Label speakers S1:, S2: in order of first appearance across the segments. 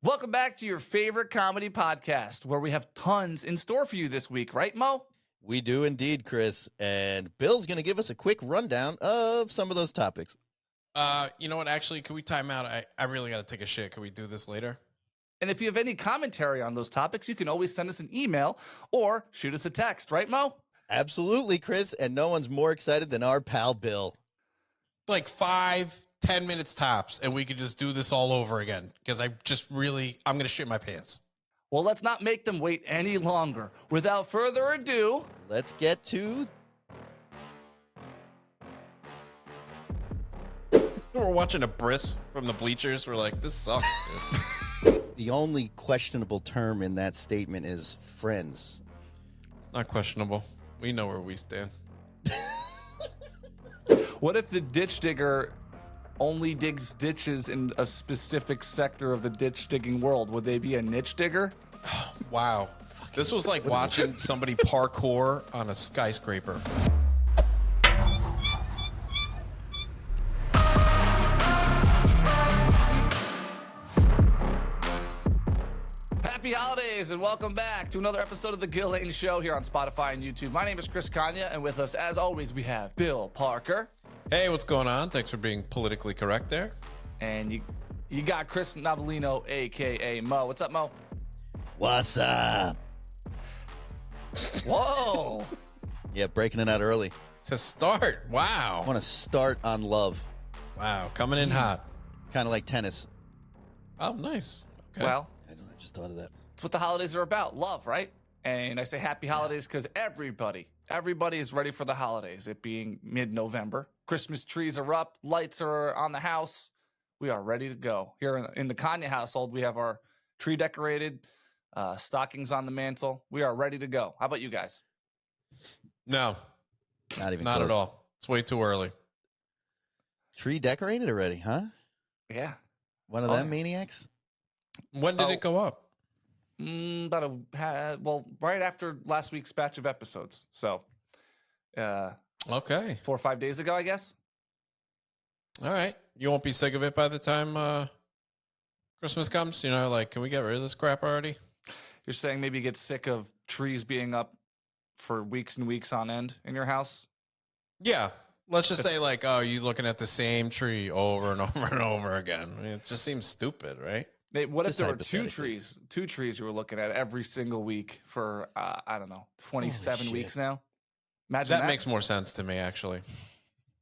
S1: Welcome back to your favorite comedy podcast, where we have tons in store for you this week, right, Mo?
S2: We do indeed, Chris. And Bill's going to give us a quick rundown of some of those topics.
S3: You know what? Actually, can we time out? I really got to take a shit. Can we do this later?
S1: And if you have any commentary on those topics, you can always send us an email or shoot us a text, right, Mo?
S2: Absolutely, Chris. And no one's more excited than our pal Bill.
S3: Like 5-10 minutes tops, and we could just do this all over again. Because I'm going to shit my pants.
S1: Well, let's not make them wait any longer. Without further ado,
S2: let's get to...
S3: We're watching a bris from the bleachers. We're like, this sucks, dude.
S2: The only questionable term in that statement is friends.
S3: Not questionable. We know where we stand.
S1: what if the ditch digger only digs ditches in a specific sector of the ditch digging world? Would they be a niche digger?
S3: Wow. This was like watching somebody parkour on a skyscraper.
S1: Happy holidays and welcome back to another episode of the Gill Show here on Spotify and YouTube. My name is Chris Kanya, and with us, as always, we have Bill Parker.
S3: Hey, what's going on? Thanks for being politically correct there.
S1: And you got Chris Novelino, a.k.a. Mo. What's up, Mo?
S2: What's up?
S1: Whoa.
S2: Yeah, breaking it out early.
S3: To start. Wow.
S2: I want to start on love.
S3: Wow. Coming in hot.
S2: Kind of like tennis.
S3: Oh, nice. Okay.
S1: Well,
S2: I just thought of that.
S1: It's what the holidays are about, love, right? And I say happy holidays because everybody is ready for the holidays. It being mid-November, Christmas trees are up, lights are on the house. We are ready to go. Here in the Kanye household, we have our tree decorated, stockings on the mantle. We are ready to go. How about you guys?
S3: No,
S2: not
S3: close. At all. It's way too early.
S2: Tree decorated already, huh?
S1: Yeah.
S2: One of them maniacs?
S3: When did it go up?
S1: Right after last week's batch of episodes. So,
S3: okay,
S1: 4 or 5 days ago, I guess.
S3: All right, you won't be sick of it by the time Christmas comes. You know, like, can we get rid of this crap already?
S1: You're saying maybe you get sick of trees being up for weeks and weeks on end in your house?
S3: Yeah. Let's just say, like, oh, you looking at the same tree over and over and over again. I mean, it just seems stupid, right?
S1: What if there were two trees you were looking at every single week for, I don't know, 27 weeks now? Imagine that.
S3: That makes more sense to me, actually.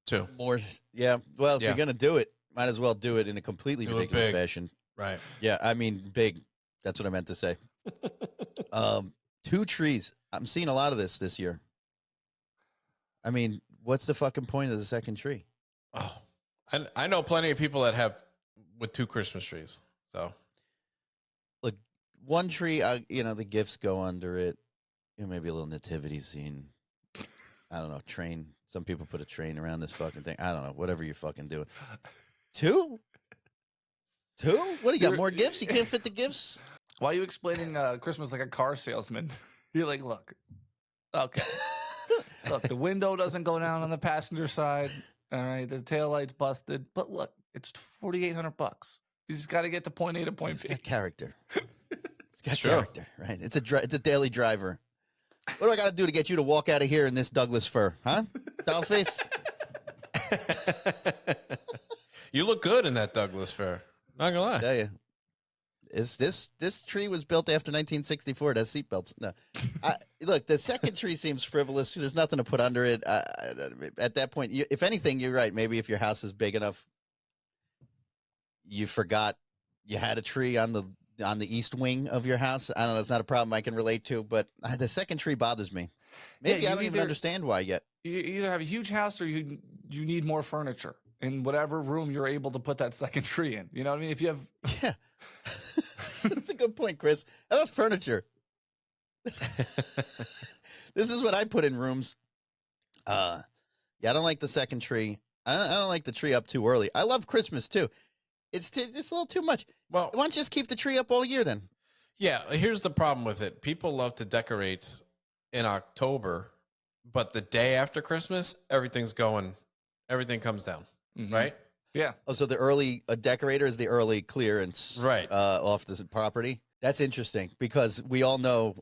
S3: Two.
S2: More, yeah. Well, if you're going to do it, might as well do it in a completely ridiculous fashion.
S3: Right.
S2: Yeah, I mean, big. That's what I meant to say. 2 trees. I'm seeing a lot of this year. I mean, what's the fucking point of the second tree?
S3: Oh, I know plenty of people that have with 2 Christmas trees. So,
S2: look, 1 tree, the gifts go under it. Maybe a little nativity scene. I don't know, train. Some people put a train around this fucking thing. I don't know, whatever you're fucking doing. 2? What, you got more gifts? You can't fit the gifts?
S1: Why are you explaining Christmas like a car salesman? You're like, look, okay. Look, the window doesn't go down on the passenger side. All right, the taillight's busted. But look, it's $4,800. You just got to get to point A to point B.
S2: It's got character. It's got character, right? It's a daily driver. What do I got to do to get you to walk out of here in this Douglas fir, huh? Dollface?
S3: You look good in that Douglas fir. Not gonna lie.
S2: I tell you. This tree was built after 1964. It has seatbelts. No, look, the second tree seems frivolous. There's nothing to put under it. At that point, if anything, you're right. Maybe if your house is big enough, you forgot you had a tree on the east wing of your house. I don't know. It's not a problem I can relate to, but the second tree bothers me. Maybe I don't even understand why yet. You
S1: either have a huge house or you need more furniture in whatever room you're able to put that second tree in. You know what I mean? If you have...
S2: Yeah. That's a good point, Chris. How about furniture? This is what I put in rooms. I don't like the second tree. I don't like the tree up too early. I love Christmas, too. It's a little too much. Well, why don't you just keep the tree up all year, then?
S3: Yeah, here's the problem with it. People love to decorate in October, but the day after Christmas, everything comes down, right?
S1: Yeah.
S2: Oh, so the early decorator is the early clearance,
S3: Right.
S2: off the property. That's interesting because we all know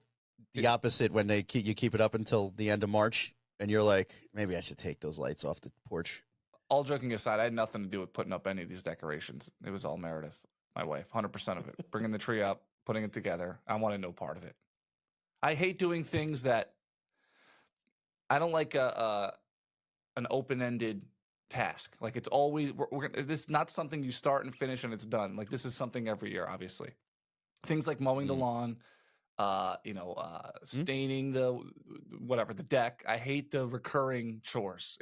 S2: the opposite when you keep it up until the end of March, and you're like, maybe I should take those lights off the porch.
S1: All joking aside, I had nothing to do with putting up any of these decorations. It was all Meredith, my wife, 100% of it. Bringing the tree up, putting it together. I wanted no part of it. I hate doing things that I don't like an open-ended task. Like it's always this is not something you start and finish and it's done. Like this is something every year, obviously. Things like mowing the lawn, staining the whatever the deck. I hate the recurring chores.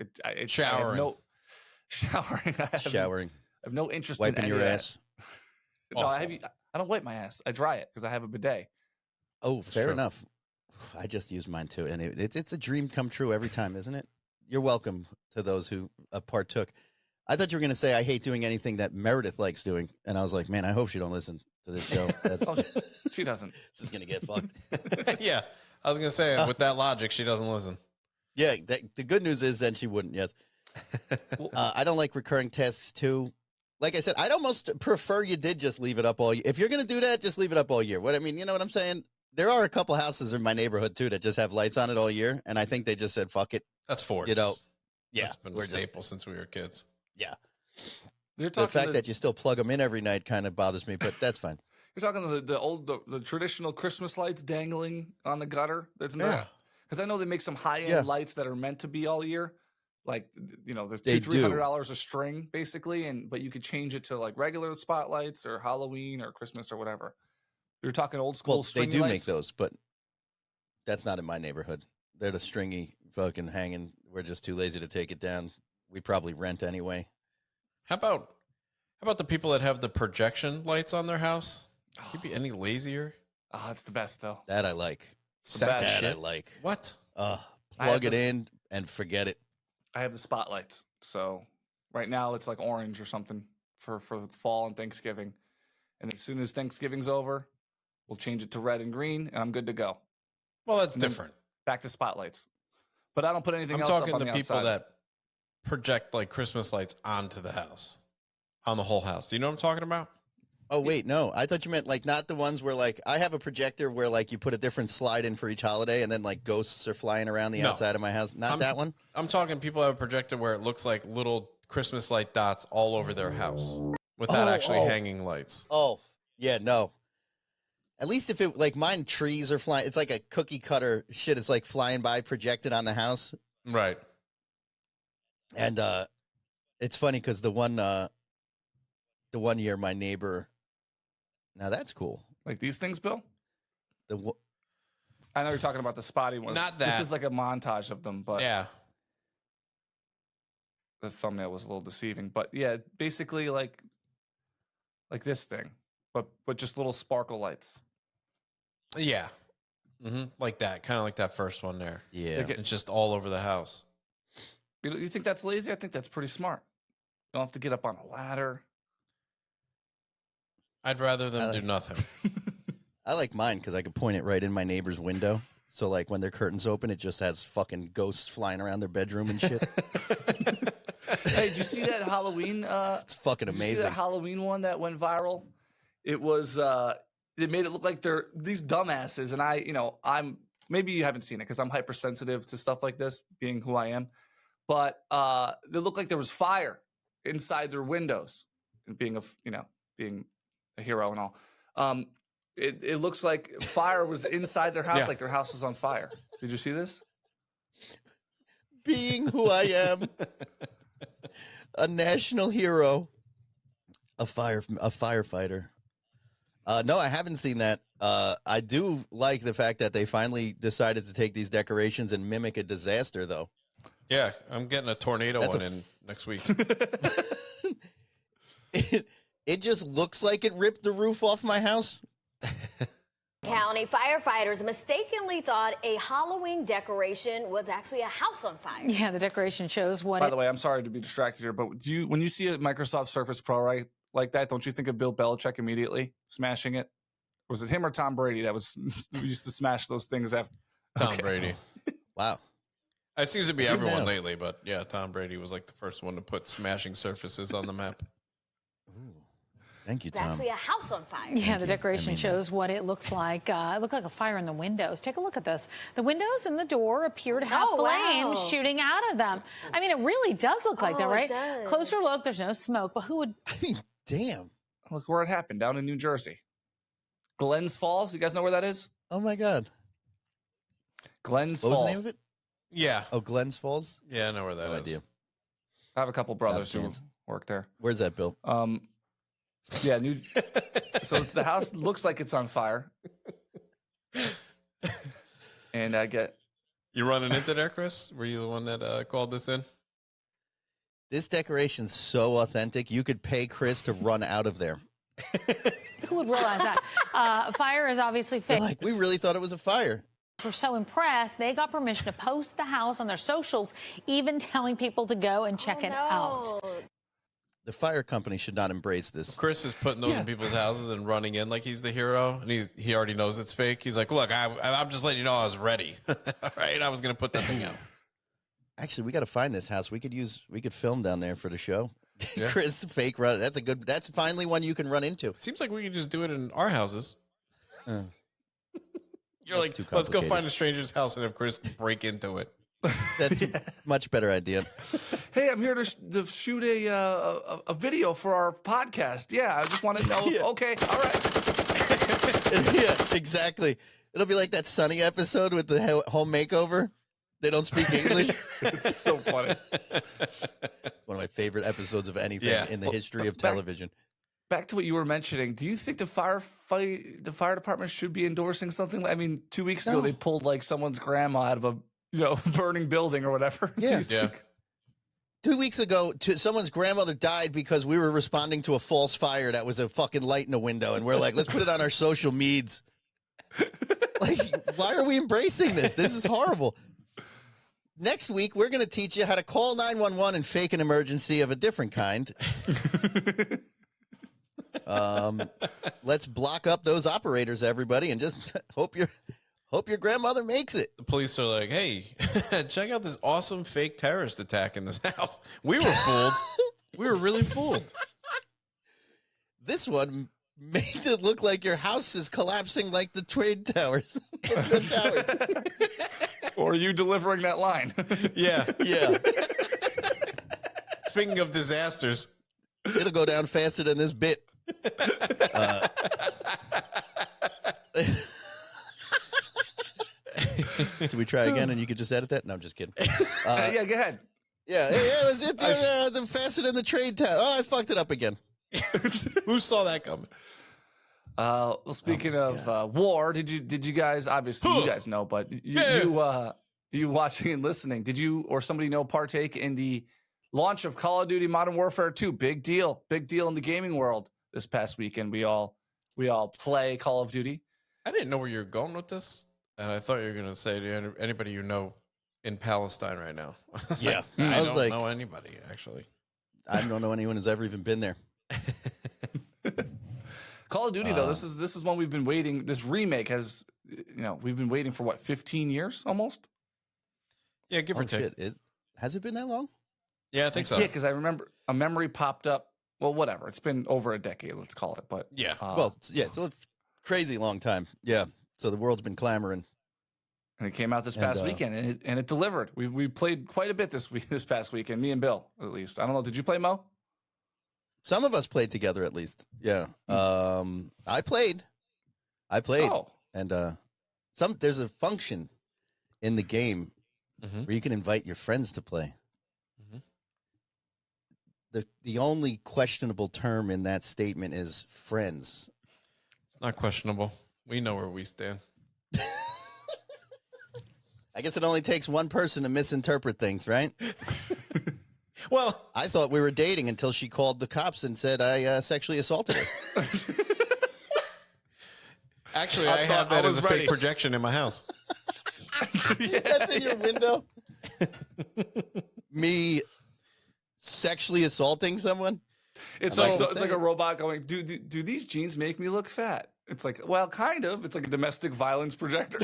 S3: Showering.
S1: Showering.
S2: Showering,
S1: I have no interest
S2: wiping
S1: in
S2: your
S1: any of
S2: ass.
S1: that. No,
S3: Awful.
S1: I don't wipe my ass. I dry it because I have a bidet.
S2: Oh, fair
S3: true.
S2: enough. I just use mine too, and it's a dream come true every time, isn't it? You're welcome to those who partook. I thought you were going to say I hate doing anything that Meredith likes doing, and I was like, man, I hope she don't listen to this show. That's,
S1: Oh, she doesn't.
S2: this is going to get fucked.
S3: Yeah. I was going to say, with that logic, she doesn't listen.
S2: Yeah, the good news is then she wouldn't. Yes, I don't like recurring tasks too. Like I said, I'd almost prefer you did just leave it up all year. If you're going to do that, just leave it up all year. What I mean, you know what I'm saying? There are a couple houses in my neighborhood too that just have lights on it all year, and I think they just said fuck it.
S3: That's Ford's.
S2: You know, yeah,
S3: That's been a
S2: we're
S3: staple since we were kids.
S2: Yeah.
S1: You're
S2: The
S1: talking
S2: fact that you still plug them in every night kind of bothers me, but that's fine.
S1: you're talking the traditional Christmas lights dangling on the gutter. There's no,
S3: Yeah.
S1: because I know they make some high end
S2: Yeah.
S1: lights that are meant to be all year. Like there's
S2: They
S1: $200-$300 a string basically, but you could change it to like regular spotlights or Halloween or Christmas or whatever. You're talking old school.
S2: Well, they
S1: stringy
S2: do make
S1: lights?
S2: those, but that's not in my neighborhood. They're the stringy fucking hanging. We're just too lazy to take it down. We probably rent anyway.
S3: How about the people that have the projection lights on their house? Can you be any lazier?
S1: Oh, it's the best though.
S2: That I like.
S1: It's the best.
S2: That I
S3: shit.
S2: like.
S3: What?
S1: I
S2: Plug
S1: have
S2: it
S1: this-
S2: in and forget it.
S1: I have the spotlights. So right now it's like orange or something for the fall and Thanksgiving. And as soon as Thanksgiving's over, we'll change it to red and green and I'm good to go.
S3: Well, that's
S1: And then
S3: different.
S1: Back to spotlights. But I don't put anything
S3: I'm
S1: else
S3: talking
S1: up on
S3: the
S1: the
S3: people
S1: outside.
S3: that project like Christmas lights onto the house, on the whole house. Do you know what I'm talking about?
S2: Oh, wait, no. I thought you meant like not the ones where like I have a projector where like you put a different slide in for each holiday and then like ghosts are flying around the
S3: No.
S2: outside of my house. Not that one?
S3: I'm talking people have a projector where it looks like little Christmas light dots all over their house without actually hanging lights.
S2: Oh, yeah, no. At least if it like mine trees are flying, it's like a cookie cutter shit. It's like flying by projected on the house.
S3: Right.
S2: And it's funny because the one year my neighbor, now that's cool.
S1: Like these things, Bill?
S2: The
S1: I know you're talking about the spotty ones.
S3: Not
S1: This
S3: that.
S1: is like a montage of them, but
S3: Yeah.
S1: the thumbnail was a little deceiving. But yeah, basically like this thing, but just little sparkle lights.
S3: Yeah. Like that. Kind of like that first one there.
S2: yeah,
S1: They're
S3: It's just all over the house.
S1: You think that's lazy? I think that's pretty smart. You don't have to get up on a ladder.
S3: I'd rather them
S2: I
S3: do
S2: like-
S3: nothing.
S2: I like mine because I could point it right in my neighbor's window. So like when their curtains open, it just has fucking ghosts flying around their bedroom and shit.
S1: Hey, did you see that Halloween?
S2: It's fucking
S1: Did you see
S2: amazing.
S1: that Halloween one that went viral? It was it made it look like they're these dumbasses, and I'm maybe you haven't seen it because I'm hypersensitive to stuff like this, being who I am. But they looked like there was fire inside their windows, and being a hero and all. It looks like fire was inside their house,
S3: Yeah.
S1: like their house was on fire. Did you see this?
S2: Being who I am, a national hero, a firefighter. No, I haven't seen that. I do like the fact that they finally decided to take these decorations and mimic a disaster, though.
S3: Yeah. I'm getting a tornado
S2: That's
S3: one in next week.
S2: It just looks like it ripped the roof off my house.
S4: County firefighters mistakenly thought a Halloween decoration was actually a house on fire.
S5: Yeah, the decoration shows what
S1: By the way, I'm sorry to be distracted here, but when you see a Microsoft Surface Pro right like that, don't you think of Bill Belichick immediately smashing it? Was it him or Tom Brady that was who used to smash those things after?
S3: Tom
S1: Okay.
S3: Brady.
S2: Wow.
S3: It seems to be
S2: Good
S3: everyone
S2: now.
S3: lately, but yeah, Tom Brady was like the first one to put smashing surfaces on the map.
S2: Ooh. Thank you,
S4: It's
S2: Tom.
S4: actually a house on fire.
S5: Yeah, the
S2: you.
S5: decoration
S2: I mean
S5: shows what it looks like. It looked like a fire in the windows. Take a look at this. The windows and the door appear to have
S4: Oh,
S5: flames
S4: wow.
S5: shooting out of them. I mean, it really does look like that,
S4: Oh, it
S5: right?
S4: does.
S5: Closer look, there's no smoke, but who would...
S2: I mean, damn.
S1: Look where it happened, down in New Jersey. Glens Falls. You guys know where that is?
S2: Oh my God.
S1: Glens
S2: What was
S1: Falls.
S2: the name of it?
S3: Yeah.
S2: Oh, Glens Falls.
S3: Yeah, I know where that
S2: No
S3: is.
S2: idea.
S1: I have a couple brothers who
S2: chance.
S1: work there.
S2: Where's that, Bill?
S1: Yeah, so the house looks like it's on fire. And I get
S3: You running into there, Chris? Were you the one that called this in?
S2: This decoration's so authentic. You could pay Chris to run out of there.
S5: Who would realize that? Fire is obviously
S2: They're
S5: fake.
S2: like, we really thought it was a fire.
S5: We're so impressed, they got permission to post the house on their socials, even telling people to go and check it out.
S2: The fire company should not embrace this.
S3: Chris is putting those in people's houses and running in like he's the hero, and he already knows it's fake. He's like, look, I'm just letting you know I was ready. All right, I was going to put that thing out.
S2: Actually, we got to find this house. We could film down there for the show.
S3: Yeah.
S2: Chris fake run. That's finally one you can run into.
S3: Seems like we can just do it in our houses. You're
S2: That's
S3: like,
S2: too
S3: let's go
S2: complicated.
S3: find a stranger's house and have Chris break into it.
S2: That's a much better idea.
S1: hey, I'm here to shoot a video for our podcast. Yeah, I just want to know.
S2: Yeah.
S1: Okay, all right.
S2: Yeah, exactly. It'll be like that Sunny episode with the home makeover. They don't speak English.
S1: It's so funny.
S2: It's one of my favorite episodes of anything in the history of
S1: back-
S2: television.
S1: Back to what you were mentioning. Do you think the fire department should be endorsing something? I mean, 2 weeks ago
S2: No.
S1: they pulled like someone's grandma out of a burning building or whatever.
S2: Yeah.
S3: Yeah.
S2: 2 weeks ago, someone's grandmother died because we were responding to a false fire that was a fucking light in a window, and we're like, let's put it on our social meds. Like, why are we embracing this? This is horrible. Next week, we're going to teach you how to call 911 and fake an emergency of a different kind. Let's block up those operators, everybody, and just hope your grandmother makes it.
S3: The police are like, hey, check out this awesome fake terrorist attack in this house. We were fooled. We were really fooled.
S2: This one makes it look like your house is collapsing like the trade towers.
S1: Or are you delivering that line?
S3: Yeah.
S2: Yeah,
S3: Speaking of disasters,
S2: it'll go down faster than this bit. Should we try again and you could just edit that? No, I'm just kidding.
S1: Yeah, go ahead.
S2: Yeah, it was the faster than the trade tower. Oh, I fucked it up again.
S3: who saw that coming?
S1: Well, speaking of war, did you guys, obviously you guys know, but you watching and listening, did you or somebody know partake in the launch of Call of Duty Modern Warfare 2? Big deal in the gaming world this past weekend. We all play Call of Duty.
S3: I didn't know where you were going with this, and I thought you were going to say to anybody you know in Palestine right now. I was
S2: Yeah.
S3: like,
S2: I
S3: I
S2: was
S3: don't
S2: like-
S3: know anybody, actually.
S2: I don't know anyone who's ever even been there.
S1: Call of Duty though, this is one we've been waiting. This remake has, we've been waiting for what, 15 years almost?
S3: Yeah, give or
S2: Oh,
S3: take.
S2: shit. Has it been that long?
S3: Yeah, I think so.
S1: Yeah, because I remember a memory popped up. Well, whatever. It's been over a decade, let's call it. But
S3: Yeah.
S2: Well, it's a crazy long time. Yeah. So the world's been clamoring.
S1: and it came out this past weekend, and it delivered. We played quite a bit this past weekend. Me and Bill, at least. I don't know. Did you play, Mo?
S2: Some of us played together at least. Yeah. I played.
S1: Oh,
S2: And there's a function in the game
S3: Mhm.
S2: where you can invite your friends to play.
S3: Mhm.
S2: The only questionable term in that statement is friends.
S3: It's not questionable. We know where we stand.
S2: I guess it only takes one person to misinterpret things, right?
S3: Well,
S2: I thought we were dating until she called the cops and said I sexually assaulted her.
S3: actually,
S1: I
S3: I have
S1: thought I
S3: that as
S1: was
S3: a
S1: ready.
S3: fake projection in my house.
S2: That's in your window. Me sexually assaulting someone?
S1: it's
S2: I like
S1: like
S2: to
S1: it's
S2: say
S1: like a
S2: it.
S1: robot going. Do these jeans make me look fat? It's like, well, kind of. It's like a domestic violence projector.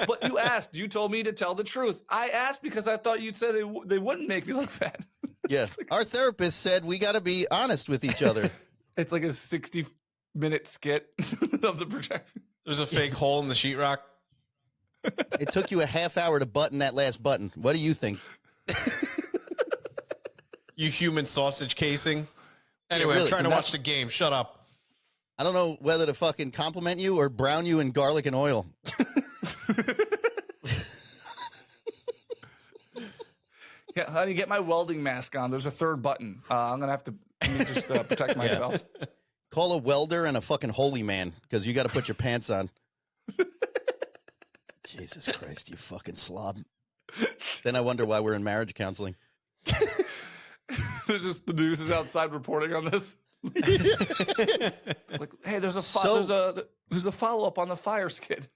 S1: But you asked. You told me to tell the truth. I asked because I thought you'd say they wouldn't make me look bad.
S2: Yes. Our therapist said we got to be honest with each other.
S1: It's like a 60-minute skit of the projector.
S3: There's a fake hole in the sheetrock.
S2: It took you a half hour to button that last button. What do you think?
S3: You human sausage casing. Anyway,
S2: really,
S3: I'm trying to watch the game. Shut up.
S2: I don't know whether to fucking compliment you or brown you in garlic and oil.
S1: Yeah, honey, get my welding mask on. There's a third button. I'm gonna have to just protect myself.
S2: Call a welder and a fucking holy man because you got to put your pants on. Jesus Christ, you fucking slob. Then I wonder why we're in marriage counseling.
S1: There's just the news is outside reporting on this. Like, hey, there's a follow up on the fire skid.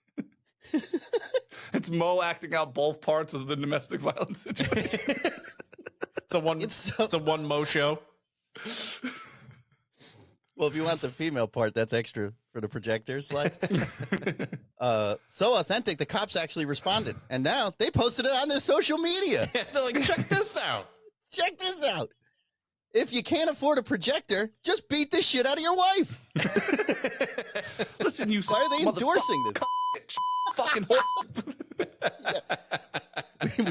S1: It's Mo acting out both parts of the domestic violence situation.
S3: It's a one Mo show.
S2: Well, if you want the female part, that's extra for the projector slide. So authentic, the cops actually responded, and now they posted it on their social media.
S3: They're like, check this out.
S2: Check this out. If you can't afford a projector, just beat the shit out of your wife.
S1: Listen, you.
S2: Why are they endorsing this?
S1: Fucking whore.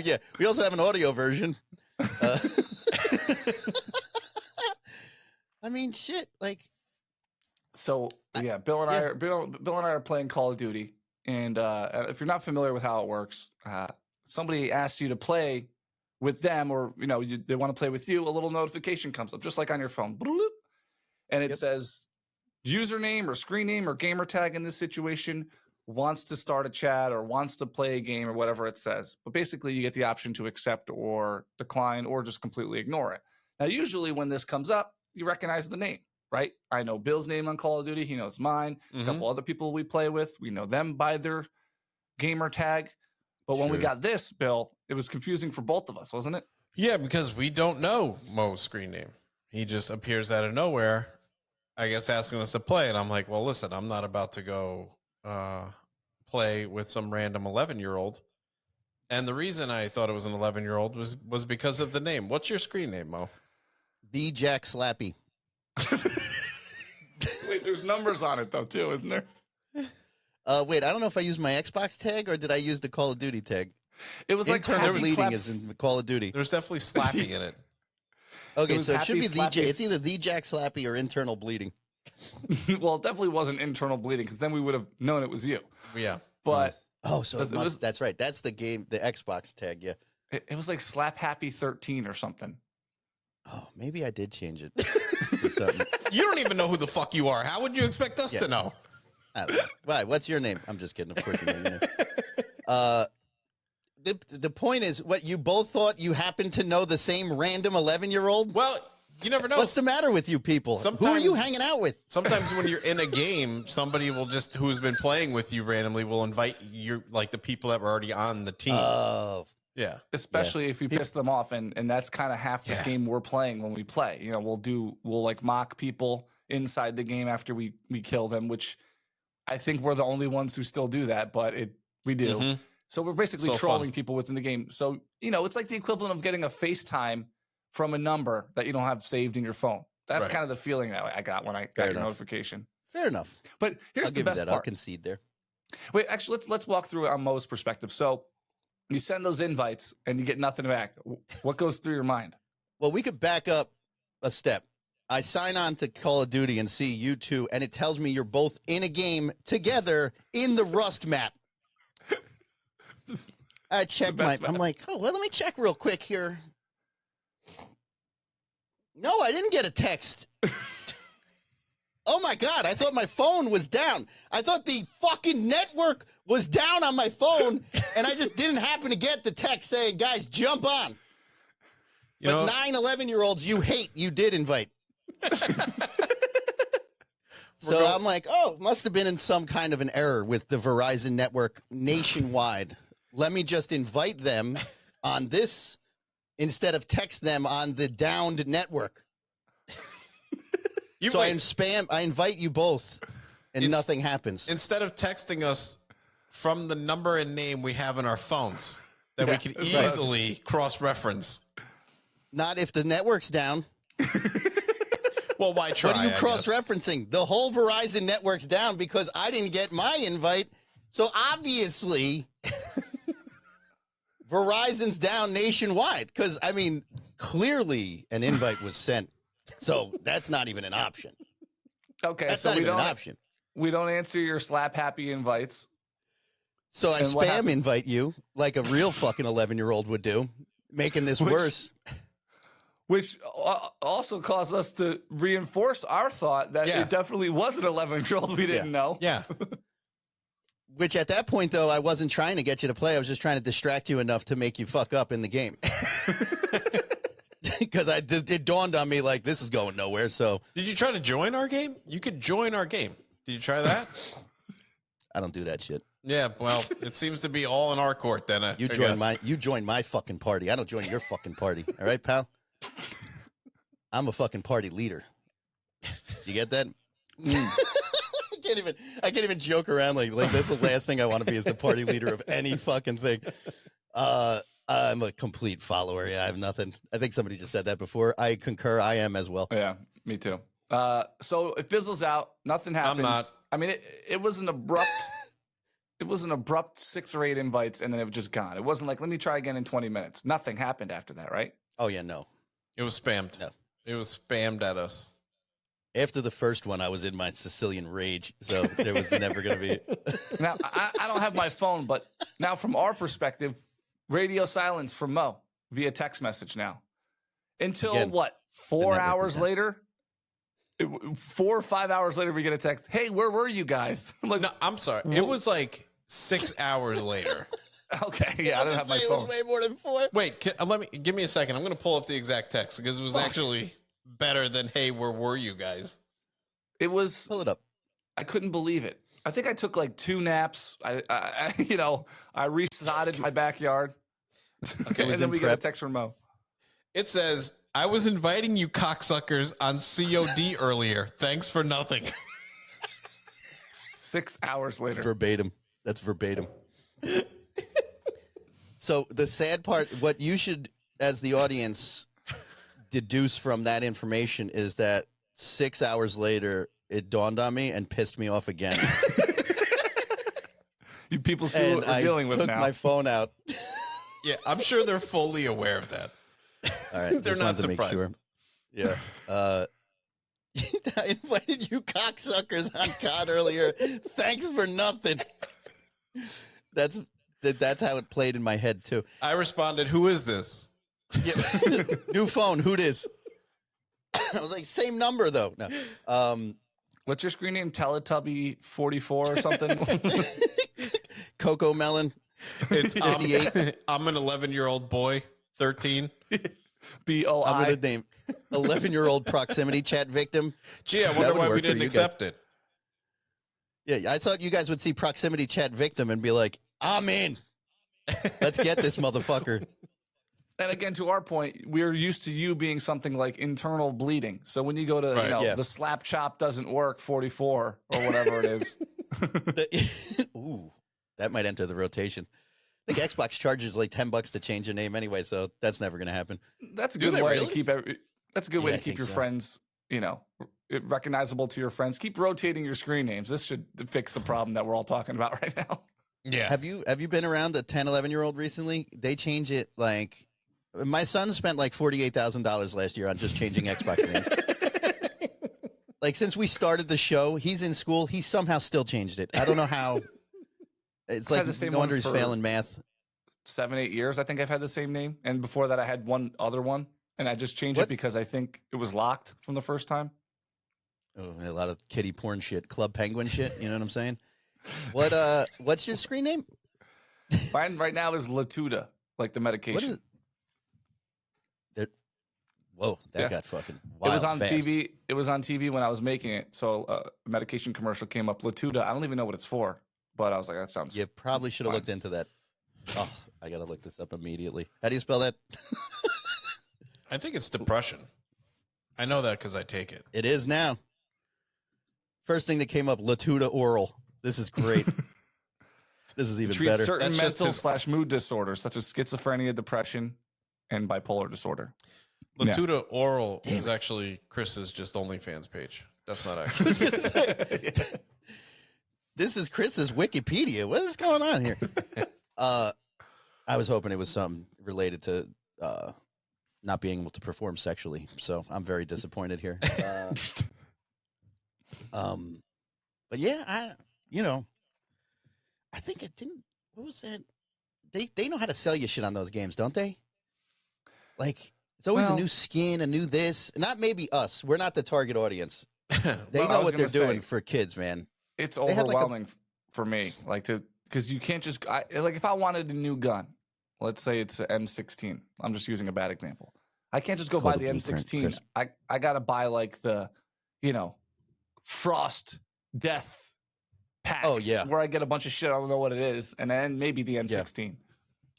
S2: Yeah, we also have an audio version. I mean, shit. Like,
S1: so yeah, Bill and I are playing Call of Duty, and if you're not familiar with how it works, somebody asks you to play with them, or they want to play with you. A little notification comes up, just like on your phone, and it says username or screen name or gamer tag in this situation wants to start a chat or wants to play a game or whatever it says. But basically, you get the option to accept or decline or just completely ignore it. Now, usually when this comes up, you recognize the name, right? I know Bill's name on Call of Duty. He knows mine. A couple other people we play with, we know them by their gamer tag. But when we got this, Bill, it was confusing for both of us, wasn't it?
S3: Yeah, because we don't know Mo's screen name. He just appears out of nowhere, I guess, asking us to play. And I'm like, well, listen, I'm not about to go play with some random 11-year-old. And the reason I thought it was an 11-year-old was because of the name. What's your screen name, Mo?
S2: the Jack Slappy.
S1: Wait, there's numbers on it, though, too, isn't there?
S2: Wait, I don't know if I used my Xbox tag or did I use the Call of Duty tag?
S1: It was like
S2: internal bleeding is in Call of Duty.
S3: There's definitely slapping in it.
S2: Okay, so it should be
S1: Slappy.
S2: it's either the Jack Slappy or internal bleeding.
S1: Well, it definitely wasn't internal bleeding because then we would have known it was you.
S3: Yeah.
S1: But
S2: Oh, so
S1: it was-
S2: that's right. That's the game, the Xbox tag, yeah.
S1: it was like Slap Happy 13 or something.
S2: Oh, maybe I did change it to something.
S3: You don't even know who the fuck you are. How would you expect us to know?
S2: I don't know. Why? What's your name? I'm just kidding. Of course you know your name. The point is, what you both thought you happened to know the same random 11-year-old?
S3: Well, you never know.
S2: What's the matter with you people? Who are you hanging out with?
S3: Sometimes when you're in a game, somebody will just who's been playing with you randomly will invite you, like the people that were already on the team.
S2: Oh,
S3: yeah.
S1: Especially if you piss them off, and that's kind of half the game we're playing when we play. You know, we'll like mock people inside the game after we kill them, which I think we're the only ones who still do that, but we do.
S3: Mm-hmm.
S1: So we're basically
S3: So
S1: trolling
S3: fun.
S1: people within the game. So, it's like the equivalent of getting a FaceTime from a number that you don't have saved in your phone. That's
S3: Right.
S1: kind of the feeling that I got when I got your notification.
S2: fair enough.
S1: But here's
S2: I'll
S1: the
S2: give you
S1: best
S2: that. I'll
S1: part.
S2: concede there.
S1: Wait, actually, let's walk through it on Mo's perspective. So you send those invites and you get nothing back. What goes through your mind?
S2: Well, we could back up a step. I sign on to Call of Duty and see you two, and it tells me you're both in a game together in the Rust map. I check I'm like, oh, well, let me check real quick here. No, I didn't get a text. Oh my God, I thought my phone was down. I thought the fucking network was down on my phone, and I just didn't happen to get the text saying, guys, jump on.
S3: You know,
S2: 9, 11-year-olds you hate, you did invite. So I'm like, oh, must have been in some kind of an error with the Verizon network nationwide. Let me just invite them on this instead of text them on the downed network. So I invite you both, and nothing happens.
S3: Instead of texting us from the number and name we have in our phones that we can easily cross-reference.
S2: Not if the network's down.
S3: Well, why try?
S2: What are you cross-referencing? The whole Verizon network's down because I didn't get my invite. So obviously, Verizon's down nationwide. Because, I mean, clearly an invite was sent. So that's not even an option.
S1: Okay,
S2: That's
S1: so
S2: not
S1: we
S2: even an
S1: don't
S2: option.
S1: we don't answer your slap happy invites.
S2: So I
S1: And what
S2: spam
S1: happened?
S2: invite you like a real fucking 11-year-old would do, making this worse.
S1: Which also caused us to reinforce our thought that it definitely was an 11-year-old we didn't know.
S3: Yeah.
S2: Which at that point, though, I wasn't trying to get you to play. I was just trying to distract you enough to make you fuck up in the game. Because it dawned on me like this is going nowhere. So
S3: Did you try to join our game? You could join our game. Did you try that?
S2: I don't do that shit.
S3: Yeah, well, it seems to be all in our court then.
S2: You join my fucking party. I don't join your fucking party. All right, pal? I'm a fucking party leader. You get that? I can't even joke around like that's the last thing I want to be is the party leader of any fucking thing. I'm a complete follower. Yeah, I have nothing. I think somebody just said that before. I concur. I am as well.
S1: Yeah, me too. So it fizzles out. Nothing happens.
S3: I'm not.
S1: I mean, it was an abrupt. It was an abrupt 6 or 8 invites, and then it was just gone. It wasn't like, let me try again in 20 minutes. Nothing happened after that, right?
S2: Oh yeah, no.
S3: It was spammed.
S2: No.
S3: It was spammed at us.
S2: After the first one, I was in my Sicilian rage, so there was never going to be.
S1: Now, I don't have my phone, but now from our perspective, radio silence from Mo via text message now. Until
S2: Again,
S1: what, 4
S2: network
S1: hours
S2: was down.
S1: later? 4 or 5 hours later, we get a text. Hey, where were you guys? I'm like,
S3: No, I'm sorry. It was like 6 hours later.
S1: okay, yeah, I don't have my
S2: It was
S1: phone.
S2: way more than 4.
S3: Wait, give me a second. I'm going to pull up the exact text because it was actually better than, hey, where were you guys?
S1: It was,
S2: Pull it up.
S1: I couldn't believe it. I think I took like 2 naps. I resodded my backyard.
S2: Okay,
S1: And then we get a text from Mo.
S3: It says, I was inviting you cocksuckers on COD earlier. Thanks for nothing.
S1: 6 hours later.
S2: Verbatim. That's verbatim. So the sad part, what you should, as the audience, deduce from that information is that 6 hours later, it dawned on me and pissed me off again.
S1: You people see
S2: And
S1: what we're
S2: I
S1: dealing with
S2: took
S1: now.
S2: my phone out.
S3: Yeah, I'm sure they're fully aware of that.
S2: All right,
S3: They're
S2: just
S3: not
S2: wanted to make
S3: surprised.
S2: sure. Yeah. I invited you cocksuckers on COD earlier. Thanks for nothing. That's how it played in my head too.
S3: I responded, who is this?
S2: Yeah. New phone. Who this? I was like, same number though. No.
S1: What's your screen name? Teletubby 44 or something?
S2: Coco Melon.
S3: It's
S2: 58.
S3: I'm an 11-year-old boy, 13.
S2: I'm
S1: B-O-I.
S2: gonna name 11-year-old proximity chat victim.
S3: Gee, I
S2: That
S3: wonder
S2: would
S3: why
S2: work
S3: we
S2: for
S3: didn't
S2: you
S3: accept it.
S2: Yeah, I thought you guys would see proximity chat victim and be like, I'm in. Let's get this motherfucker.
S1: And again, to our point, we're used to you being something like internal bleeding. So when you go to,
S3: Right,
S2: yeah.
S1: the slap chop doesn't work 44 or whatever it is.
S2: Ooh, that might enter the rotation. I think Xbox charges like $10 to change your name anyway, so that's never going to happen.
S1: That's a
S3: Do
S1: good
S3: they
S1: way
S3: really?
S1: to keep that's a good way
S2: Yeah,
S1: to
S2: I
S1: keep
S2: think
S1: your
S2: so.
S1: friends, recognizable to your friends. Keep rotating your screen names. This should fix the problem that we're all talking about right now.
S3: Yeah.
S2: Have you been around a 10, 11-year-old recently? They change it like my son spent like $48,000 last year on just changing Xbox names. Like since we started the show, he's in school. He somehow still changed it. I don't know how. It's
S1: I've
S2: like
S1: had the same
S2: no wonder
S1: one
S2: he's
S1: for-
S2: failing math.
S1: 7, 8 years, I think I've had the same name. And before that, I had one other one. And I just changed
S2: What?
S1: it because I think it was locked from the first time.
S2: Oh, a lot of kiddie porn shit, Club Penguin shit. You know what I'm saying? What's your screen name?
S1: Mine right now is Latuda, like the medication.
S2: What is? Whoa, that
S1: Yeah.
S2: got fucking
S1: It
S2: wild
S1: was on
S2: fast.
S1: TV. It was on TV when I was making it. So a medication commercial came up. Latuda. I don't even know what it's for, but I was like, that sounds.
S2: You probably should have
S1: Fine.
S2: looked into that. Oh, I gotta look this up immediately. How do you spell that?
S3: I think it's depression. I know that because I take it.
S2: It is now. First thing that came up, Latuda oral. This is great. This is even
S1: Treats
S2: better.
S1: certain
S3: That's just
S1: mental / mood disorders such as schizophrenia, depression, and bipolar disorder. Yeah.
S3: Latuda Oral is actually Chris's just OnlyFans page. That's not
S2: I
S3: actually.
S2: was gonna say, this is Chris's Wikipedia. What is going on here? I was hoping it was something related to not being able to perform sexually. So I'm very disappointed here. But yeah, I think it didn't. What was that? They know how to sell you shit on those games, don't they? Like it's always a new skin, a new this. Not maybe us. We're not the target audience. They know what they're doing for kids, man.
S1: It's overwhelming for me, because you can't just like if I wanted a new gun, let's say it's an M16. I'm just using a bad example. I can't just go buy the M16. I gotta buy like the, Frost Death pack.
S2: Oh yeah,
S1: where I get a bunch of shit. I don't know what it is, and then maybe the M16. Yeah.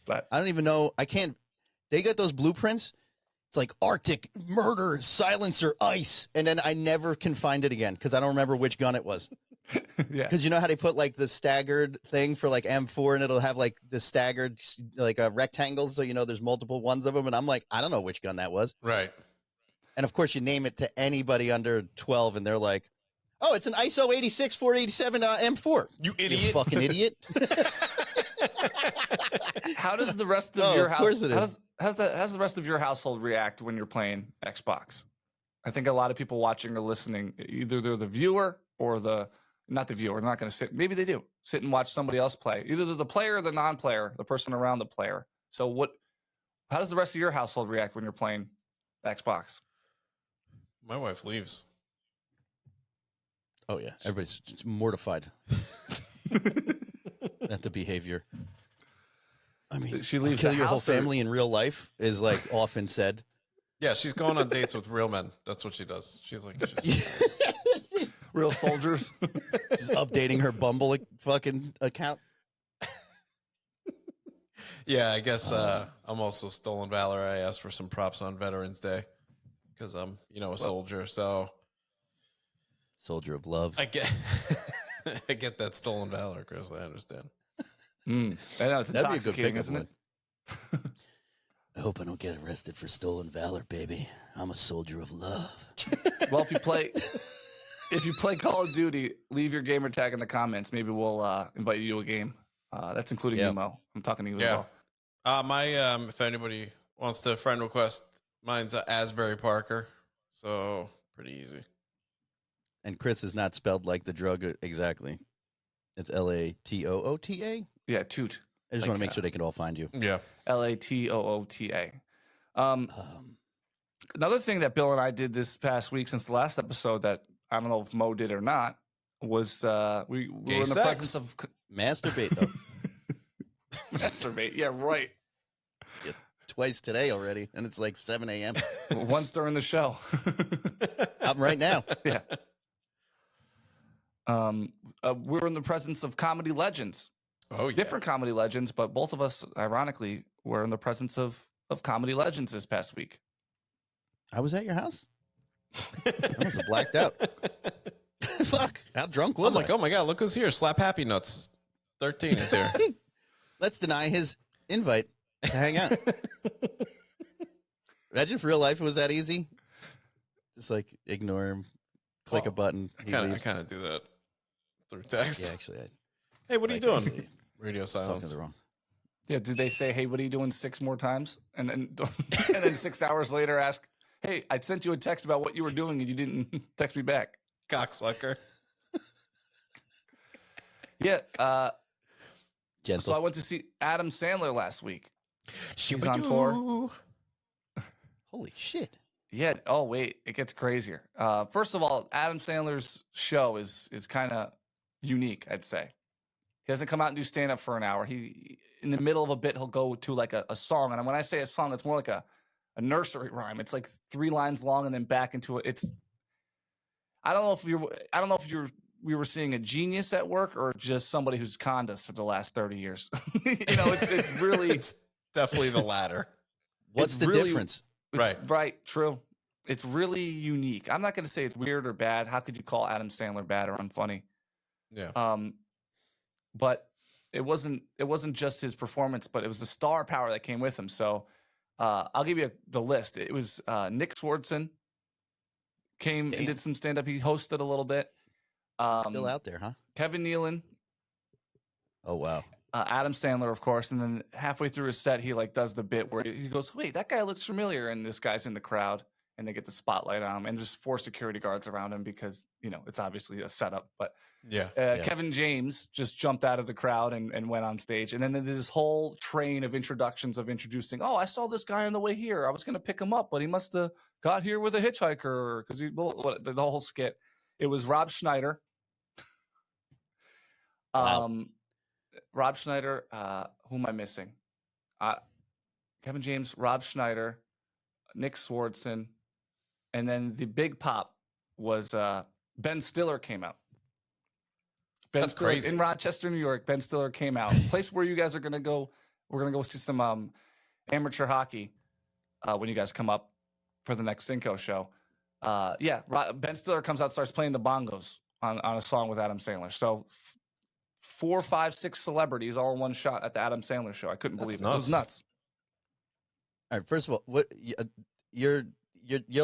S1: But
S2: I don't even know. I can't. They got those blueprints. It's like Arctic murder, silencer, ice, and then I never can find it again because I don't remember which gun it was.
S1: Yeah,
S2: because you know how they put like the staggered thing for like M4, and it'll have like the staggered like rectangles, so there's multiple ones of them, and I'm like, I don't know which gun that was.
S3: Right.
S2: And of course, you name it to anybody under 12, and they're like, "Oh, it's an ISO 86-487 M4."
S3: You idiot!
S2: You fucking idiot!
S1: How does the rest of your house?
S2: Course it is.
S1: How's the rest of your household react when you're playing Xbox? I think a lot of people watching or listening, either they're the viewer or not the viewer. They're not going to sit. Maybe they do sit and watch somebody else play. Either they're the player or the non-player, the person around the player. So how does the rest of your household react when you're playing Xbox?
S3: My wife leaves.
S2: Oh yeah, everybody's just mortified at the behavior. I mean,
S1: she leaves.
S2: Kill your whole family in real life is like often said.
S3: Yeah, she's going on dates with real men. That's what she does. She's like
S1: real soldiers.
S2: She's updating her Bumble fucking account.
S3: Yeah, I guess I'm also Stolen Valor. I asked for some props on Veterans Day because I'm, a soldier. So
S2: soldier of love.
S3: I get that Stolen Valor, Chris. I understand.
S1: I know it's
S2: That'd be a good
S1: intoxicating, isn't it?
S2: I hope I don't get arrested for stolen valor, baby. I'm a soldier of love.
S1: Well, if you play Call of Duty, leave your gamer tag in the comments. Maybe we'll invite you to a game. That's including you, Mo. I'm talking to you as well.
S3: If anybody wants to friend request, mine's Asbury Parker. So pretty easy.
S2: And Chris is not spelled like the drug exactly. It's Latoota.
S1: Yeah, toot.
S2: I just want to make sure they can all find you.
S3: Yeah.
S1: Latoota. Another thing that Bill and I did this past week since the last episode that I don't know if Mo did or not was we were in the presence of
S2: masturbate.
S1: Masturbate. Yeah, right.
S2: Yeah, twice today already, and it's like 7 a.m.
S1: Once during the show.
S2: I'm right now.
S1: Yeah. We were in the presence of comedy legends.
S3: Oh, yeah. Different
S1: comedy legends, but both of us, ironically, were in the presence of comedy legends this past week.
S2: I was at your house. I was blacked out. Fuck, how drunk was I?
S3: I'm like, oh my God, look who's here. Slap Happy Nuts 13 is here.
S2: Let's deny his invite to hang out. Imagine if real life was that easy. Just like ignore him, click a button.
S3: I kind of do that through text.
S2: Yeah, actually.
S3: Hey, what are you doing? Radio silence.
S2: Wrong.
S1: Yeah, did they say, hey, what are you doing 6 more times? And then 6 hours later ask, hey, I sent you a text about what you were doing and you didn't text me back.
S3: Cocksucker.
S1: Yeah.
S2: Gentle.
S1: So I went to see Adam Sandler last week. He's on tour.
S2: Holy shit.
S1: Yeah. Oh, wait. It gets crazier. First of all, Adam Sandler's show is kind of unique, I'd say. He doesn't come out and do stand-up for an hour. He in the middle of a bit, he'll go to like a song. And when I say a song, it's more like a nursery rhyme. It's like 3 lines long and then back into it. It's I don't know if we were seeing a genius at work or just somebody who's conned us for the last 30 years. It's really
S3: it's definitely the latter.
S2: What's the difference?
S1: Right. True. It's really unique. I'm not going to say it's weird or bad. How could you call Adam Sandler bad or unfunny?
S3: Yeah.
S1: But it wasn't just his performance, but it was the star power that came with him. So I'll give you the list. It was Nick Swardson came and did some stand-up. He hosted a little bit.
S2: Still out there, huh?
S1: Kevin Nealon.
S2: Oh, wow.
S1: Adam Sandler, of course. And then halfway through his set, he like does the bit where he goes, wait, that guy looks familiar. And this guy's in the crowd. And they get the spotlight on him, and there's 4 security guards around him because, you know, it's obviously a setup. But Kevin James just jumped out of the crowd and went on stage. And then there's this whole train of introductions of introducing, oh, I saw this guy on the way here. I was going to pick him up, but he must have got here with a hitchhiker because the whole skit. It was Rob Schneider.
S2: Wow.
S1: Rob Schneider, who am I missing? Kevin James, Rob Schneider, Nick Swardson. And then the big pop was Ben Stiller came out.
S3: That's
S1: Stiller,
S3: crazy.
S1: in Rochester, New York. Ben Stiller came out. Place where you guys are gonna go. We're gonna go see some amateur hockey when you guys come up for the next Cinco show. Ben Stiller comes out, starts playing the bongos on a song with Adam Sandler. So 4, 5, 6 celebrities all in one shot at the Adam Sandler show. I couldn't believe it. It was nuts.
S2: All right. First of all, what you're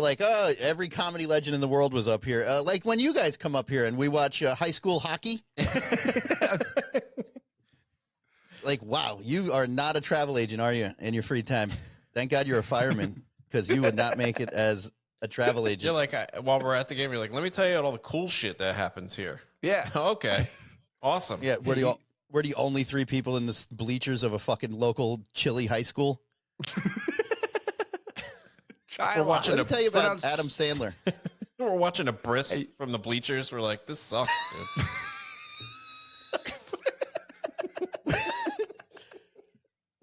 S2: like, oh, every comedy legend in the world was up here. Like when you guys come up here and we watch high school hockey. Like, wow, you are not a travel agent, are you? In your free time? Thank God you're a fireman, because you would not make it as a travel agent.
S3: You're like, while we're at the game, you're like, let me tell you all the cool shit that happens here.
S1: Yeah.
S3: Okay. Awesome.
S2: Yeah. We're the only 3 people in the bleachers of a fucking local Chile high school.
S3: We're watching.
S2: Let me tell you about Adam Sandler.
S3: We're watching a bris from the bleachers. We're like, this sucks,
S2: dude.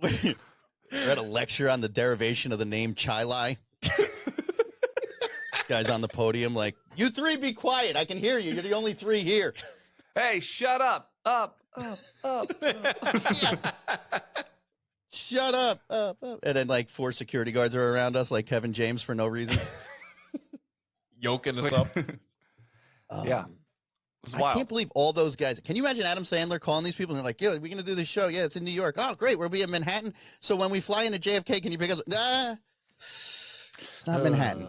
S2: We're at a lecture on the derivation of the name Chai. Guy's on the podium like, you 3 be quiet. I can hear you. You're the only 3 here.
S1: Hey, shut up. Up.
S2: Shut up. And then like 4 security guards are around us like Kevin James for no reason.
S3: Yoking us up.
S1: Yeah.
S2: I can't believe all those guys. Can you imagine Adam Sandler calling these people and they're like, yeah, we're going to do this show. Yeah, it's in New York. Oh, great. We'll be in Manhattan. So when we fly into JFK, can you pick us? Nah, it's not Manhattan.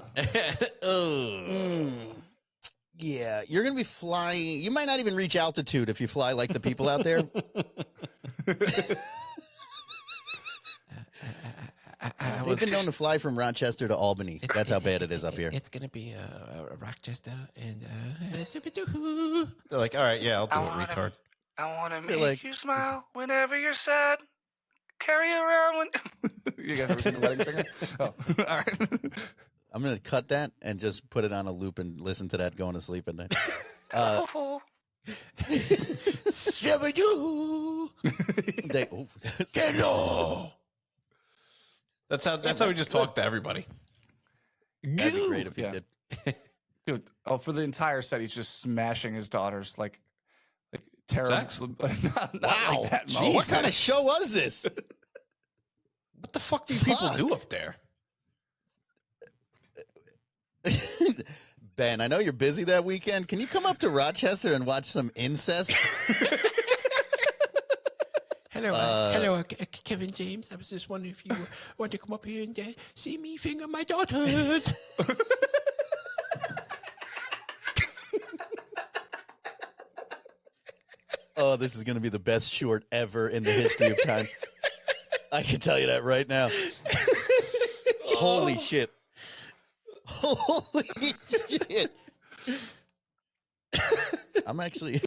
S2: Yeah, you're going to be flying. You might not even reach altitude if you fly like the people out there. They've been known to fly from Rochester to Albany. That's how bad it is up here.
S3: It's going to be Rochester and they're like, all right, yeah, I'll do it, retard.
S1: I want to make you smile whenever you're sad. Carry around when... You guys ever seen The Wedding Singer? Oh, all right.
S2: I'm going to cut that and just put it on a loop and listen to that going to sleep at night.
S3: Hello. That's how we just talk to everybody.
S2: That'd be great if he did.
S1: Dude, for the entire set, he's just smashing his daughters like terrible.
S3: Sex?
S1: Not
S2: Wow.
S1: like that, Mo.
S2: Jesus. What kind of show was this?
S3: What the fuck do people do up there?
S2: Ben, I know you're busy that weekend. Can you come up to Rochester and watch some incest?
S3: Hello, Kevin James. I was just wondering if you want to come up here and see me finger my daughters.
S2: Oh, this is going to be the best short ever in the history of time. I can tell you that right now. Holy shit. Holy shit. I'm actually...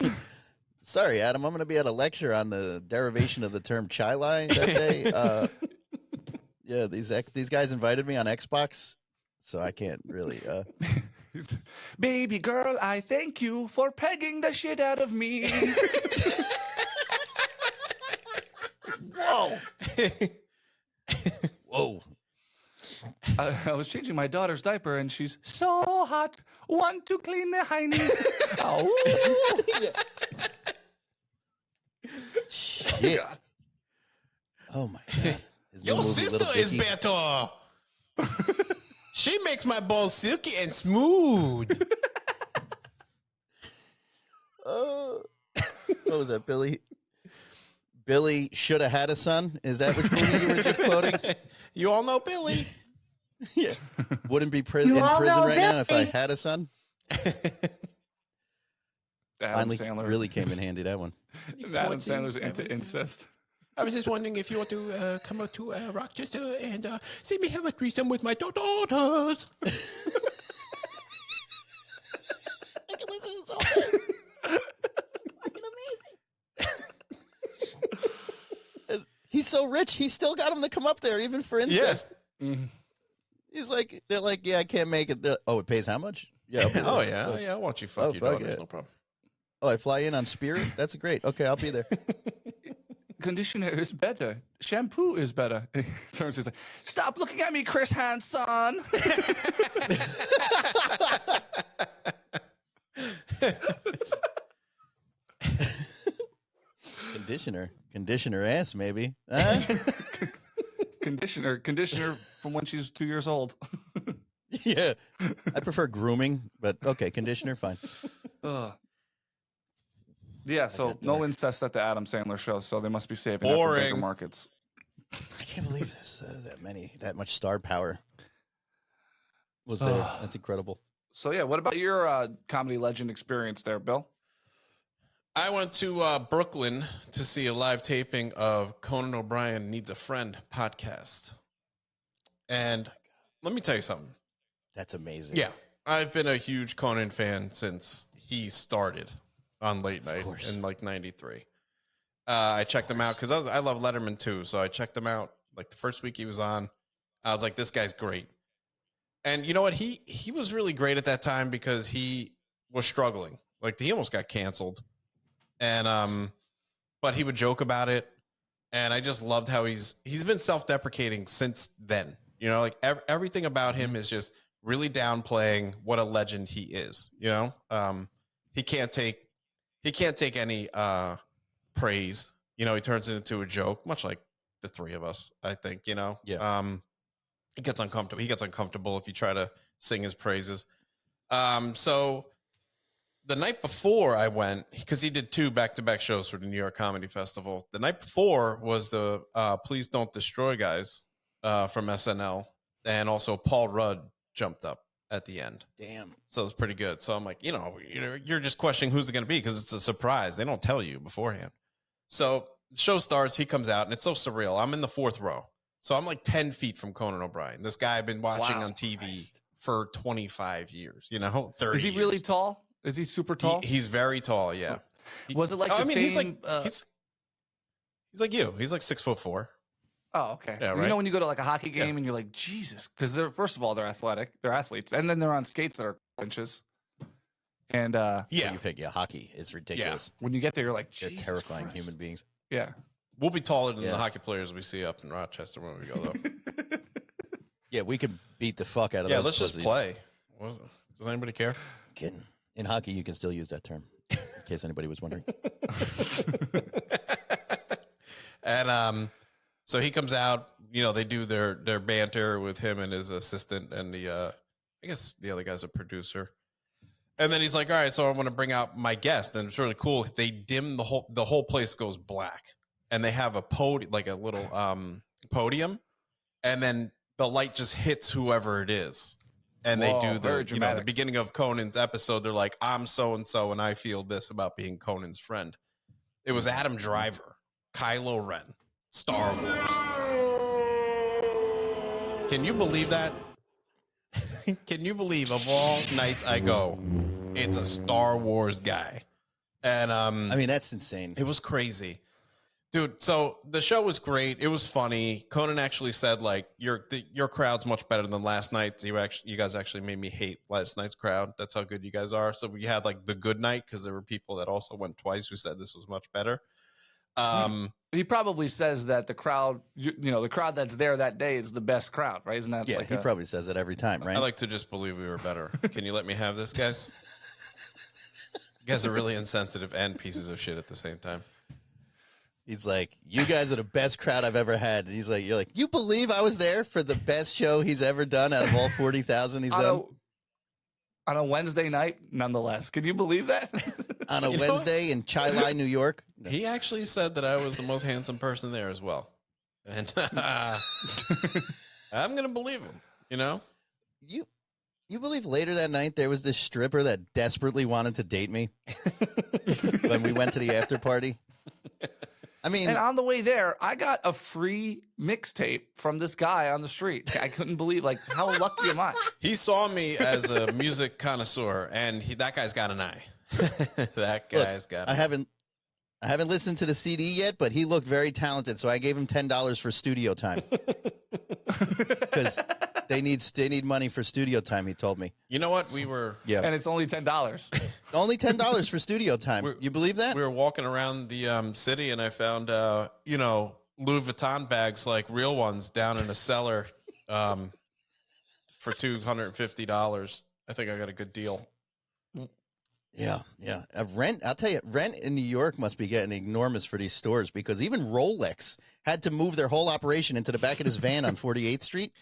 S2: Sorry, Adam. I'm going to be at a lecture on the derivation of the term chai that day. Yeah, these guys invited me on Xbox, so I can't really...
S1: Baby girl, I thank you for pegging the shit out of me. Whoa.
S2: Whoa.
S1: I was changing my daughter's diaper, and she's so hot. Want to clean the hiney. Oh.
S2: Shit. Oh, my God.
S3: Your sister is better. She makes my balls silky and smooth.
S2: What was that, Billy? Billy should have had a son. Is that which movie you were just quoting?
S3: You all know Billy.
S2: Yeah. Wouldn't be in prison right now if I had a son.
S1: Adam
S2: Finally,
S1: Sandler
S2: really came in handy, that one.
S1: Adam Sandler's into incest.
S3: I was just wondering if you want to come up to Rochester and see me have a threesome with my daughters.
S2: I can listen to this all day. Fucking amazing. He's so rich, he still got him to come up there, even for incest.
S3: Yeah.
S1: Mhm.
S2: He's like, they're like, yeah, I can't make it. Oh, it pays how much? Yeah. I'll be
S3: Oh
S2: there.
S3: yeah, yeah. I want you fuck
S2: Oh,
S3: your
S2: fuck
S3: daughters,
S2: it.
S3: no problem.
S2: Oh, I fly in on Spirit? That's great. Okay, I'll be there.
S1: Conditioner is better. Shampoo is better. He turns, he's like, stop looking at me, Chris Hansen.
S2: Conditioner ass, maybe. Huh?
S1: Conditioner from when she's 2 years old.
S2: Yeah. I prefer grooming, but okay, conditioner, fine.
S1: Ugh. Yeah, so
S2: got
S1: no
S2: dark.
S1: incest at the Adam Sandler show, so they must be saving that for bigger
S3: Boring.
S1: markets.
S2: I can't believe this. That much star power was there. That's incredible.
S1: So yeah, what about your comedy legend experience there, Bill?
S3: I went to Brooklyn to see a live taping of Conan O'Brien Needs a Friend podcast. And let me tell you something.
S2: That's amazing.
S3: Yeah, I've been a huge Conan fan since he started on late night
S2: course.
S3: in like 93. I checked him out because I love Letterman too. So I checked him out like the first week he was on. I was like, this guy's great. And you know what? He was really great at that time because he was struggling. Like he almost got canceled. And but he would joke about it. And I just loved how he's been self-deprecating since then. You know, like everything about him is just really downplaying what a legend he is. You know, he can't take any praise. You know, he turns it into a joke, much like the three of us. I think. You know,
S2: Yeah.
S3: He gets uncomfortable if you try to sing his praises. So the night before I went, because he did 2 back-to-back shows for the New York Comedy Festival. The night before was the Please Don't Destroy guys from SNL. And also Paul Rudd jumped up at the end.
S2: Damn.
S3: So it was pretty good. So I'm like, you're just questioning who's it going to be because it's a surprise. They don't tell you beforehand. So the show starts, he comes out, and it's so surreal. I'm in the 4th row. So I'm like 10 feet from Conan O'Brien. This guy I've been watching on TV for 25 years, 30
S1: Is he
S3: years.
S1: really tall? Is he super tall?
S3: He's very tall, yeah.
S1: Was it like the same?
S3: he's like he's like you. He's like 6'4".
S1: Oh, okay.
S3: Yeah,
S1: You
S3: right?
S1: know when you go to like a hockey game and you're like, Jesus, because they're first of all they're athletic, they're athletes, and then they're on skates that are inches. And
S2: Yeah.
S3: Yeah,
S2: You pick, hockey is ridiculous.
S1: when you get there, you're like,
S2: They're
S1: Jesus
S2: terrifying
S1: Christ.
S2: human beings.
S1: Yeah.
S3: we'll be taller than
S2: Yeah.
S3: the hockey players we see up in Rochester when we go though.
S2: Yeah, we could beat the fuck out of
S3: Yeah,
S2: those
S3: let's just
S2: pussies.
S3: play. Does anybody care?
S2: Kidding. In hockey, you can still use that term, in case anybody was wondering.
S3: And so he comes out, they do their banter with him and his assistant and I guess the other guy's a producer. And then he's like, all right, so I want to bring out my guest. And it's really cool. They dim the whole place goes black. And they have a podium, like a little podium. And then the light just hits whoever it is. And
S1: Whoa,
S3: they do
S1: very
S3: the
S1: dramatic.
S3: beginning of Conan's episode. They're like, I'm so-and-so, and I feel this about being Conan's friend. It was Adam Driver, Kylo Ren, Star Wars. Can you believe that? Can you believe of all nights I go, it's a Star Wars guy? And
S2: I mean, that's insane.
S3: it was crazy. Dude, so the show was great. It was funny. Conan actually said, like, your crowd's much better than last night's. You guys actually made me hate last night's crowd. That's how good you guys are. So we had like the good night because there were people that also went twice who said this was much better.
S1: He probably says that the crowd, the crowd that's there that day is the best crowd, right? Isn't that
S2: Yeah,
S1: like
S2: he probably says that every time, right?
S3: I like to just believe we were better. Can you let me have this, guys? You guys are really insensitive and pieces of shit at the same time.
S2: He's like, you guys are the best crowd I've ever had. And he's like, you're like, you believe I was there for the best show he's ever done out of all 40,000 he's done?
S1: On a Wednesday night, nonetheless. Can you believe that?
S2: On a
S3: You know
S2: Wednesday in Chi Lai, New York?
S3: He actually said that I was the most handsome person there as well. And I'm going to believe him, you know?
S2: You believe later that night there was this stripper that desperately wanted to date me when we went to the after party? I mean,
S1: And on the way there, I got a free mixtape from this guy on the street. I couldn't believe, like, how lucky am I?
S3: He saw me as a music connoisseur, and that guy's got an eye. That guy's got an eye.
S2: I haven't listened to the CD yet, but he looked very talented, so I gave him $10 for studio time. Because they need money for studio time, he told me.
S3: You know what? We were
S1: And it's only $10.
S2: Only $10 for studio time. You believe that?
S3: we were walking around the city, and I found Louis Vuitton bags, like real ones, down in a cellar for $250. I think I got a good deal.
S2: Yeah. Rent, I'll tell you, rent in New York must be getting enormous for these stores, because even Rolex had to move their whole operation into the back of this van on 48th Street.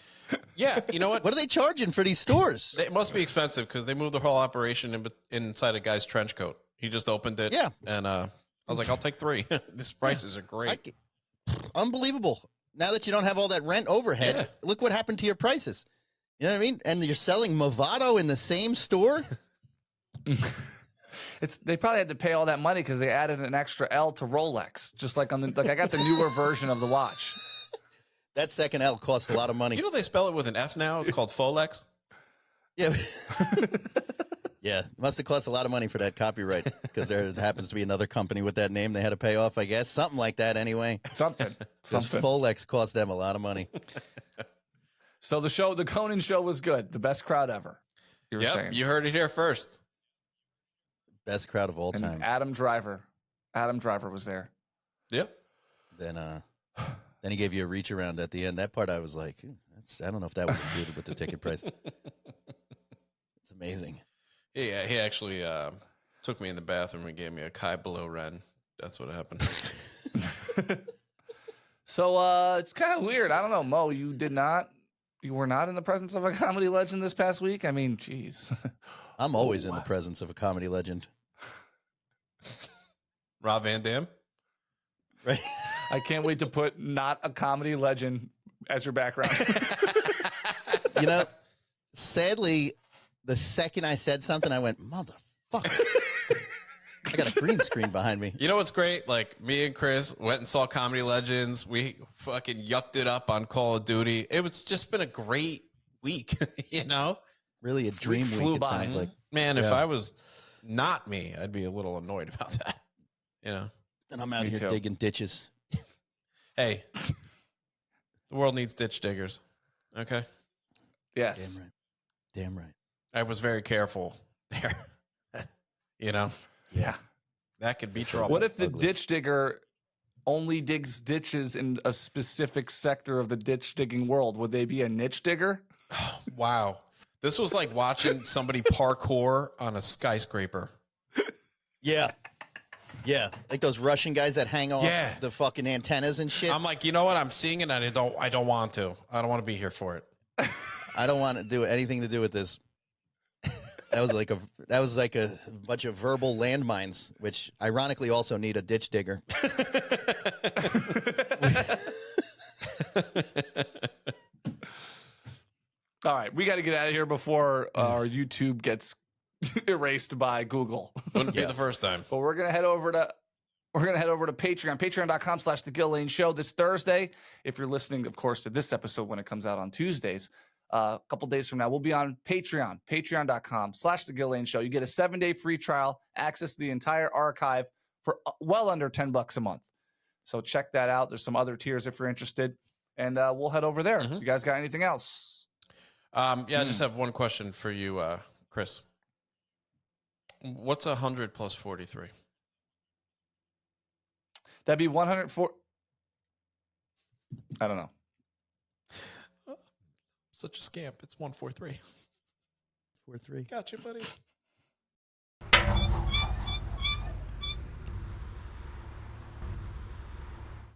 S3: Yeah, you know what?
S2: What are they charging for these stores?
S3: It must be expensive because they moved the whole operation inside a guy's trench coat. He just opened it.
S2: Yeah.
S3: And I was like, I'll take 3. These prices are great.
S2: Unbelievable. Now that you don't have all that rent overhead, look what happened to your prices. You know what I mean? And you're selling Movado in the same store?
S1: They probably had to pay all that money because they added an extra L to Rolex. Just like I got the newer version of the watch.
S2: That second L costs a lot of money.
S3: You know they spell it with an F now? It's called Folex.
S2: Yeah. Yeah. It must have cost a lot of money for that copyright, because there happens to be another company with that name they had to pay off, I guess. Something like that anyway.
S1: Something.
S2: Folex cost them a lot of money.
S1: So the Conan show was good. The best crowd ever. You were saying.
S3: You heard it here first.
S2: Best crowd of all
S1: And
S2: time.
S1: Adam Driver was there.
S3: Yep.
S2: Then he gave you a reach around at the end. That part I was like, I don't know if that was included with the ticket price. It's amazing.
S3: Yeah, he actually took me in the bathroom and gave me a Kai below Ren. That's what happened.
S1: So it's kind of weird. I don't know, Mo. You were not in the presence of a comedy legend this past week. I mean, geez.
S2: I'm always in the presence of a comedy legend.
S3: Rob Van Dam?
S2: Right?
S1: I can't wait to put not a comedy legend as your background.
S2: You know, sadly, the second I said something, I went, motherfucker. I got a green screen behind me.
S3: You know what's great? Like, me and Chris went and saw Comedy Legends. We fucking yucked it up on Call of Duty. It was just been a great week, you know?
S2: Really a dream
S1: flew
S2: week, it
S1: by.
S2: sounds like.
S3: Man, if I was not me, I'd be a little annoyed about that, you know?
S2: And I'm out
S1: Me
S2: here
S1: too.
S2: digging ditches.
S3: Hey, the world needs ditch diggers, okay?
S1: Yes.
S2: Damn right.
S3: I was very careful there, you know?
S2: Yeah.
S3: That could be trouble.
S1: What if the
S2: Ugly.
S1: ditch digger only digs ditches in a specific sector of the ditch digging world? Would they be a niche digger?
S3: Wow. This was like watching somebody parkour on a skyscraper.
S2: Yeah. Yeah. Like those Russian guys that hang off
S3: Yeah.
S2: the fucking antennas and shit.
S3: I'm like, you know what? I'm seeing it and I don't want to. I don't want to be here for it.
S2: I don't want to do anything to do with this. That was like a bunch of verbal landmines, which ironically also need a ditch digger.
S1: All right, we got to get out of here before our YouTube gets erased by Google.
S3: Wouldn't be the first time.
S1: But we're gonna head over to Patreon, patreon.com/The Gill Lane Show this Thursday. If you're listening, of course, to this episode when it comes out on Tuesdays, a couple days from now, we'll be on Patreon, patreon.com/The Gill Lane Show. You get a 7-day free trial, access to the entire archive for well under $10 a month. So check that out. There's some other tiers if you're interested, and we'll head over there. You guys got anything else?
S3: I just have one question for you, Chris. What's 100 plus 43?
S1: That'd be 104. I don't know.
S3: Such a scamp. It's 143.
S2: 4-3.
S3: Gotcha, buddy.